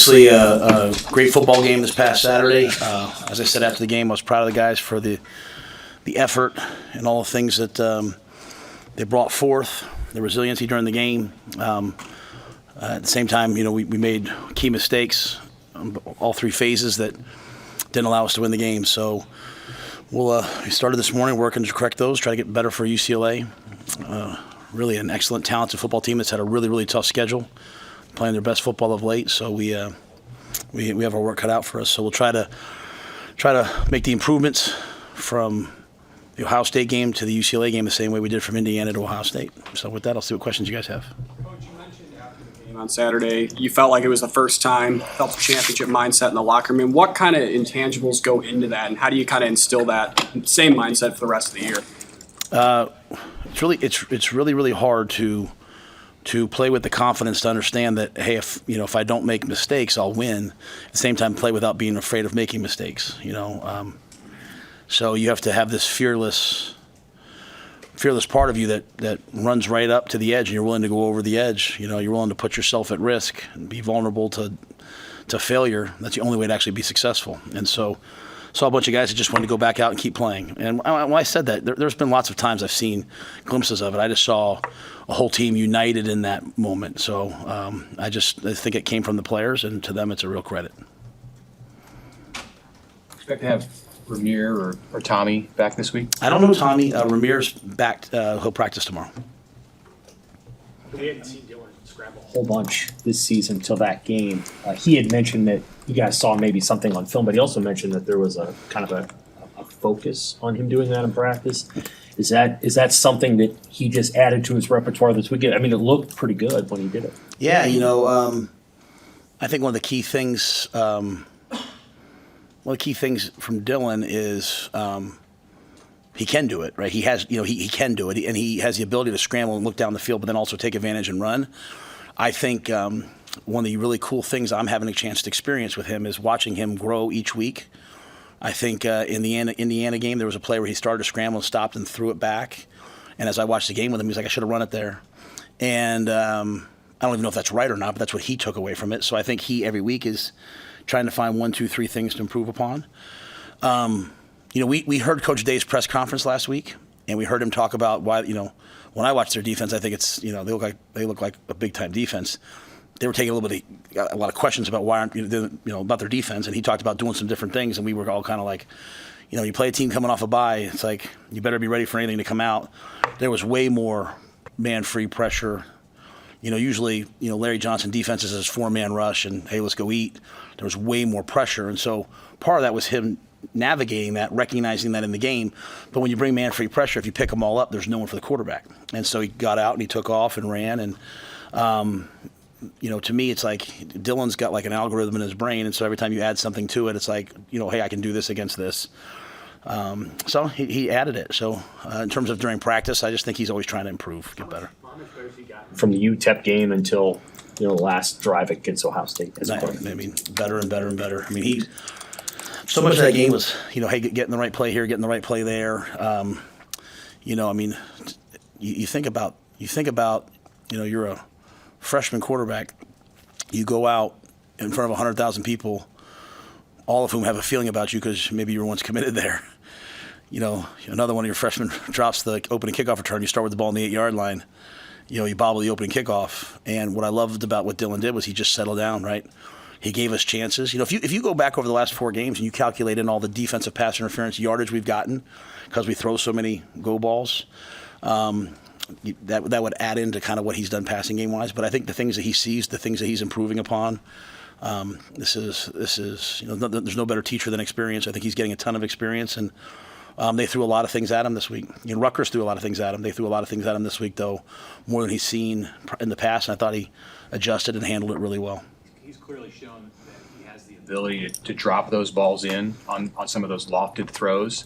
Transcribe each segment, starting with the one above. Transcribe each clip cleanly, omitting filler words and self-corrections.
obviously a great football game this past Saturday. As I said after the game, I was proud of the guys for the effort and all the things that they brought forth, the resiliency during the game. At the same time, we made key mistakes on all three phases that didn't allow us to win the game. So we started this morning working to correct those, try to get better for UCLA. Really an excellent, talented football team that's had a really, really tough schedule, playing their best football of late. So we have our work cut out for us. So we'll try to make the improvements from the Ohio State game to the UCLA game the same way we did from Indiana to Ohio State. So with that, I'll see what questions you guys have. Coach, you mentioned after the game on Saturday, you felt like it was the first time, felt the championship mindset in the locker room. What kind of intangibles go into that, and how do you kind of instill that same mindset for the rest of the year? It's really hard to play with the confidence to understand that, hey, if I don't make mistakes, I'll win. At the same time, play without being afraid of making mistakes. So you have to have this fearless part of you that runs right up to the edge, and you're willing to go over the edge. You're willing to put yourself at risk and be vulnerable to failure. That's the only way to actually be successful. And so saw a bunch of guys that just wanted to go back out and keep playing. And when I said that, there's been lots of times I've seen glimpses of it. I just saw a whole team united in that moment. So I think it came from the players, and to them it's a real credit. Expect to have Rhule or Tommy back this week? I don't know Tommy. Rhamir's back. He'll practice tomorrow. We hadn't seen Dylan scramble a whole bunch this season until that game. He had mentioned that you guys saw maybe something on film, but he also mentioned that there was a kind of a focus on him doing that in practice. Is that something that he just added to his repertoire this weekend? I mean, it looked pretty good when he did it. Yeah, I think one of the key things from Dylan is he can do it, right? He has, he can do it, and he has the ability to scramble and look down the field, but then also take advantage and run. I think one of the really cool things I'm having a chance to experience with him is watching him grow each week. I think in the Indiana game, there was a play where he started to scramble and stopped and threw it back. And as I watched the game with him, he was like, I should have run it there. And I don't even know if that's right or not, but that's what he took away from it. So I think he, every week, is trying to find 1, 2, 3 things to improve upon. We heard Coach Day's press conference last week, and we heard him talk about why, when I watch their defense, I think it's, they look like a big-time defense. They were taking a lot of questions about why aren't about their defense, and he talked about doing some different things, and we were all kind of like, you play a team coming off a bye, it's like you better be ready for anything to come out. There was way more man-free pressure. Usually, Larry Johnson defenses is 4-man rush and, hey, let's go eat. There was way more pressure, and so part of that was him navigating that, recognizing that in the game. But when you bring man-free pressure, if you pick them all up, there's no one for the quarterback. And so he got out and he took off and ran. And, to me, it's like Dylan's got like an algorithm in his brain. And so every time you add something to it, it's like, hey, I can do this against this. So he added it. So in terms of during practice, I just think he's always trying to improve, get better. From the UTEP game until the last drive against Ohio State. I mean, better and better and better. I mean, so much of that game was, hey, getting the right play here, getting the right play there. You think about, you're a freshman quarterback. You go out in front of 100,000 people, all of whom have a feeling about you because maybe you were once committed there. Another one of your freshmen drops the opening kickoff return. You start with the ball on the 8-yard line. You bobble the opening kickoff. And what I loved about what Dylan did was he just settled down, right? He gave us chances. If you go back over the last 4 games and you calculate in all the defensive pass interference yardage we've gotten because we throw so many go balls, that would add into kind of what he's done passing game wise. But I think the things that he sees, the things that he's improving upon, this is there's no better teacher than experience. I think he's getting a ton of experience, and they threw a lot of things at him this week. Rutgers threw a lot of things at him. They threw a lot of things at him this week, though, more than he's seen in the past. And I thought he adjusted and handled it really well. He's clearly shown that he has the ability to drop those balls in on some of those lofted throws.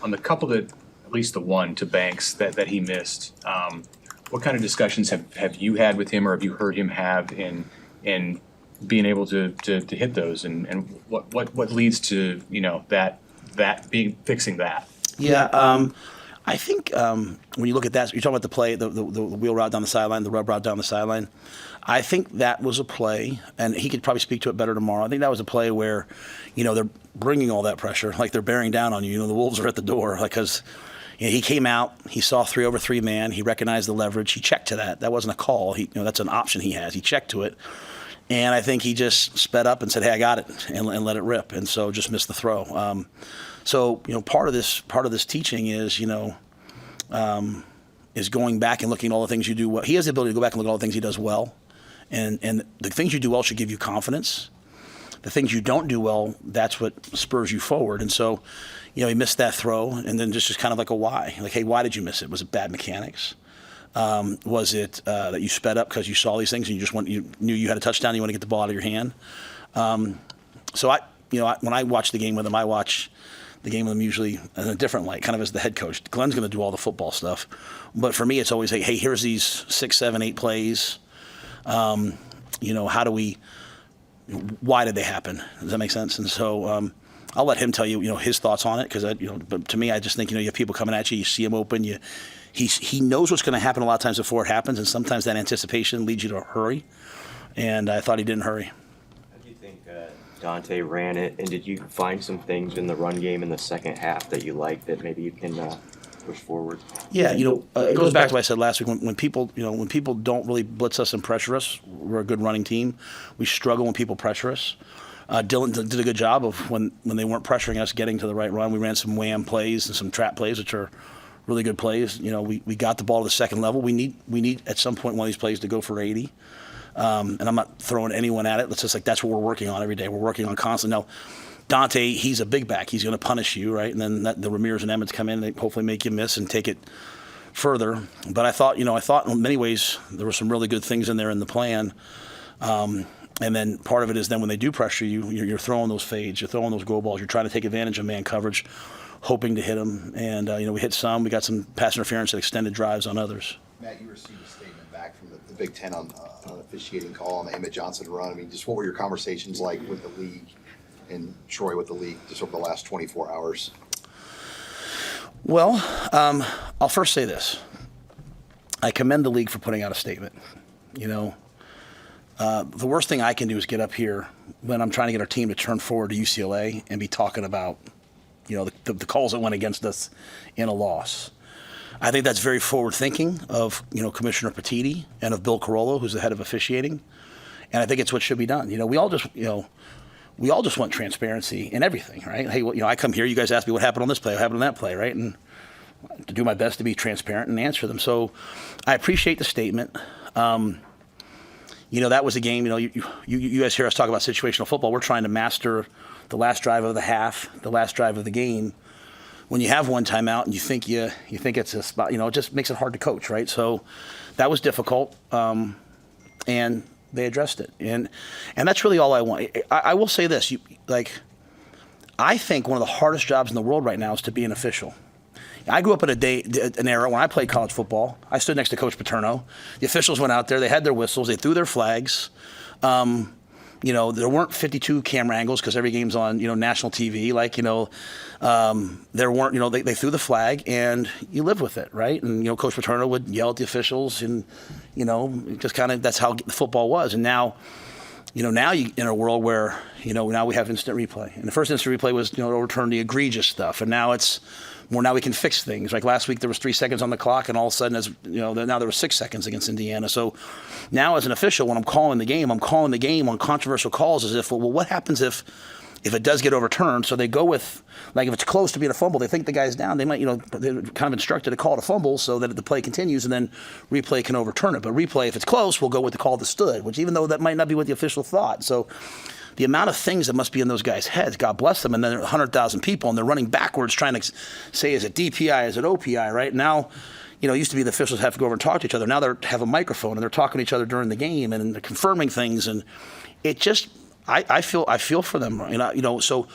On the couple that, at least the one to Banks that he missed, what kind of discussions have you had with him, or have you heard him have in being able to hit those, and what leads to that being fixing that? Yeah, I think when you look at that, you're talking about the play, the wheel route down the sideline, the rub route down the sideline. I think that was a play, and he could probably speak to it better tomorrow. I think that was a play where, they're bringing all that pressure, like they're bearing down on you. The Wolves are at the door, because he came out, he saw 3-over-3 man, he recognized the leverage, he checked to that. That wasn't a call. That's an option he has. He checked to it, and I think he just sped up and said, "Hey, I got it," and let it rip, and so just missed the throw. So part of this teaching is is going back and looking at all the things you do well. He has the ability to go back and look at all the things he does well, and the things you do well should give you confidence. The things you don't do well, that's what spurs you forward. And so, he missed that throw, and then just kind of like a why. Like, hey, why did you miss it? Was it bad mechanics? Was it that you sped up because you saw these things and you knew you had a touchdown, you want to get the ball out of your hand? So when I watch the game with him, I watch the game with him usually in a different light, kind of as the head coach. Glenn's going to do all the football stuff. But for me, it's always, hey, here's these 6, 7, 8 plays. How do we – why did they happen? Does that make sense? And so I'll let him tell you, his thoughts on it, because but to me, I just think, you have people coming at you, you see him open, he knows what's going to happen a lot of times before it happens, and sometimes that anticipation leads you to hurry. And I thought he didn't hurry. How do you think Dante ran it, and did you find some things in the run game in the second half that you liked that maybe you can push forward? Yeah, it goes back to what I said last week. When people don't really blitz us and pressure us, we're a good running team. We struggle when people pressure us. Dylan did a good job of when they weren't pressuring us, getting to the right run. We ran some wham plays and some trap plays, which are really good plays. We got the ball to the second level. We need at some point one of these plays to go for 80. And I'm not throwing anyone at it. It's just like that's what we're working on every day. We're working on constantly. Now, Dante, he's a big back. He's going to punish you, right? And then the Ramirez and Emmets come in and they hopefully make you miss and take it further. But I thought in many ways there were some really good things in there in the plan. And then part of it is then when they do pressure you, you're throwing those fades, you're throwing those go balls, you're trying to take advantage of man coverage, hoping to hit them. And we hit some. We got some pass interference that extended drives on others. Matt, you received a statement back from the Big Ten on an officiating call on the Emmett Johnson run. I mean, just what were your conversations like with the league and Troy with the league just over the last 24 hours? Well, I'll first say this. I commend the league for putting out a statement. The worst thing I can do is get up here when I'm trying to get our team to turn forward to UCLA and be talking about, the calls that went against us in a loss. I think that's very forward thinking of, Commissioner Petiti and of Bill Carollo, who's the head of officiating. And I think it's what should be done. We all just want transparency in everything, right? Hey, I come here, you guys ask me what happened on this play, what happened on that play, right? And to do my best to be transparent and answer them. So I appreciate the statement. That was a game, you guys hear us talk about situational football. We're trying to master the last drive of the half, the last drive of the game. When you have one timeout and you think it's a spot, it just makes it hard to coach, right? So that was difficult, and they addressed it. And that's really all I want. I will say this, I think one of the hardest jobs in the world right now is to be an official. I grew up in an era when I played college football. I stood next to Coach Paterno. The officials went out there. They had their whistles. They threw their flags. There weren't 52 camera angles because every game's on, national TV. There weren't, they threw the flag and you live with it, right? And, Coach Paterno would yell at the officials and, just kind of that's how the football was. And now, now you in a world where, now we have instant replay. And the first instant replay was, to overturn the egregious stuff. And now it's more, now we can fix things. Like last week there was 3 seconds on the clock and all of a sudden, now there was 6 seconds against Indiana. So now as an official, when I'm calling the game on controversial calls as if, well, what happens if it does get overturned? So they go with, if it's close to being a fumble, they think the guy's down. They might, they're kind of instructed to call it a fumble so that the play continues and then replay can overturn it. But replay, if it's close, we'll go with the call that stood, which even though that might not be what the official thought. So the amount of things that must be in those guys' heads, God bless them, and then there are 100,000 people and they're running backwards trying to say, is it DPI, is it OPI, right? Now, it used to be the officials have to go over and talk to each other. Now they have a microphone and they're talking to each other during the game and they're confirming things. And it just, I feel for them, so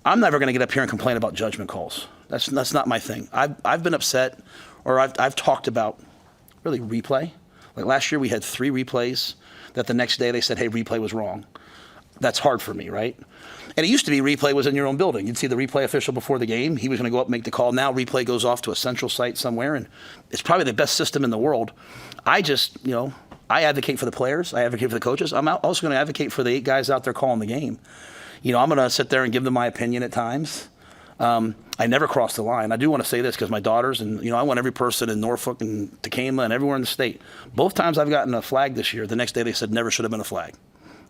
I'm never going to get up here and complain about judgment calls. That's not my thing. I've been upset, or I've talked about really replay. Like last year we had 3 replays that the next day they said, hey, replay was wrong. that's hard for me, right? And it used to be replay was in your own building. You'd see the replay official before the game. He was going to go up and make the call. Now replay goes off to a central site somewhere, and it's probably the best system in the world. I just, I advocate for the players. I advocate for the coaches. I'm also going to advocate for the 8 guys out there calling the game. I'm going to sit there and give them my opinion at times. I never cross the line. I do want to say this because my daughters and, I want every person in Norfolk and Tacoma and everywhere in the state. Both times I've gotten a flag this year, the next day they said never should have been a flag.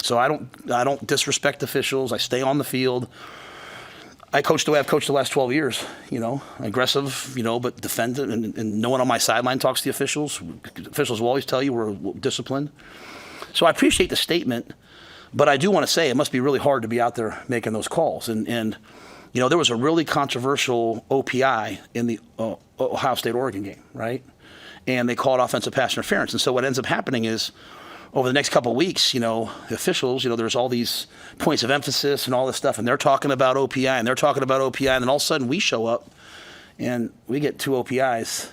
So I don't disrespect officials. I stay on the field. I coach the way I've coached the last 12 years, aggressive, but defendant, and no one on my sideline talks to the officials. Officials will always tell you we're disciplined. So I appreciate the statement, but I do want to say it must be really hard to be out there making those calls. And there was a really controversial OPI in the Ohio State-Oregon game, right? And they called offensive pass interference. And so what ends up happening is, over the next couple of weeks, the officials, there's all these points of emphasis and all this stuff, and they're talking about OPI, and they're talking about OPI, and then all of a sudden we show up, and we get 2 OPIs,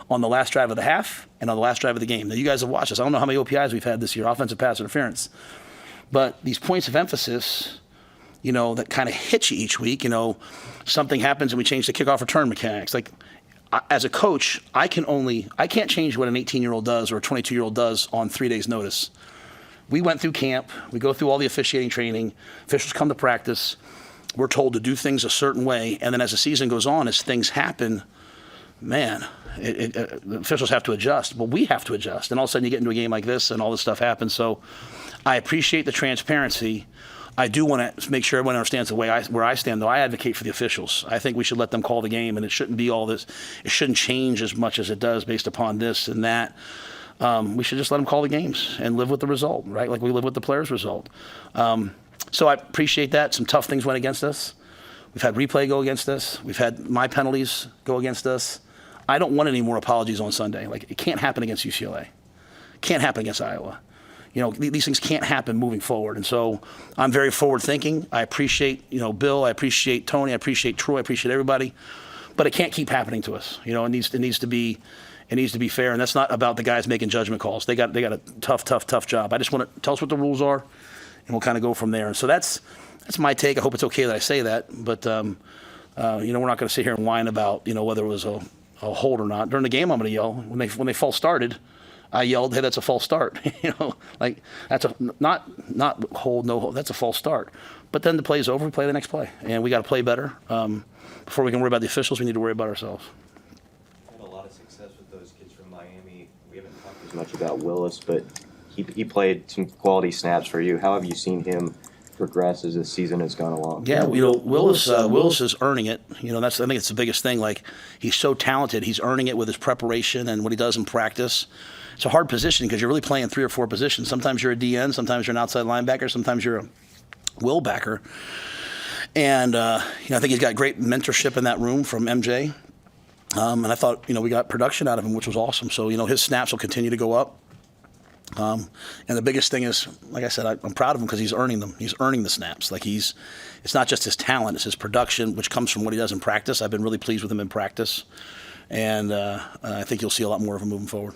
on the last drive of the half and on the last drive of the game. Now, you guys have watched this. I don't know how many OPIs we've had this year, offensive pass interference. But these points of emphasis, that kind of hit you each week, something happens and we change the kickoff return mechanics. Like, as a coach, I can't change what an 18-year-old does or a 22-year-old does on 3 days' notice. We went through camp. We go through all the officiating training. Officials come to practice. We're told to do things a certain way. And then as the season goes on, as things happen, man, the officials have to adjust. Well, we have to adjust. And all of a sudden you get into a game like this and all this stuff happens. So I appreciate the transparency. I do want to make sure everyone understands where I stand, though. I advocate for the officials. I think we should let them call the game, and it shouldn't be all this. It shouldn't change as much as it does based upon this and that. We should just let them call the games and live with the result, right? Like we live with the players' result. So I appreciate that. Some tough things went against us. We've had replay go against us. We've had my penalties go against us. I don't want any more apologies on Sunday. Like, it can't happen against UCLA. Can't happen against Iowa. These things can't happen moving forward. And so I'm very forward thinking. I appreciate, Bill. I appreciate Tony. I appreciate Troy. I appreciate everybody. But it can't keep happening to us. It needs to be fair. And that's not about the guys making judgment calls. They got a tough job. I just want to tell us what the rules are, and we'll kind of go from there. And so that's my take. I hope it's okay that I say that. But we're not going to sit here and whine about whether it was a hold or not. During the game, I'm going to yell when they false started. I yelled, "Hey, that's a false start!" Like that's a not hold, no hold. That's a false start. But then the play's over. We play the next play, and we got to play better. Before we can worry about the officials, we need to worry about ourselves. Had a lot of success with those kids from Miami. We haven't talked as much about Willis, but he played some quality snaps for you. How have you seen him progress as the season has gone along? Yeah, Willis is earning it. I think it's the biggest thing. Like, he's so talented. He's earning it with his preparation and what he does in practice. It's a hard position because you're really playing 3 or 4 positions. Sometimes you're a DN, sometimes you're an outside linebacker, sometimes you're a will backer. And I think he's got great mentorship in that room from MJ. And I thought we got production out of him, which was awesome. So his snaps will continue to go up. And the biggest thing is, like I said, I'm proud of him because he's earning them. He's earning the snaps. Like, it's not just his talent, it's his production, which comes from what he does in practice. I've been really pleased with him in practice. And I think you'll see a lot more of him moving forward.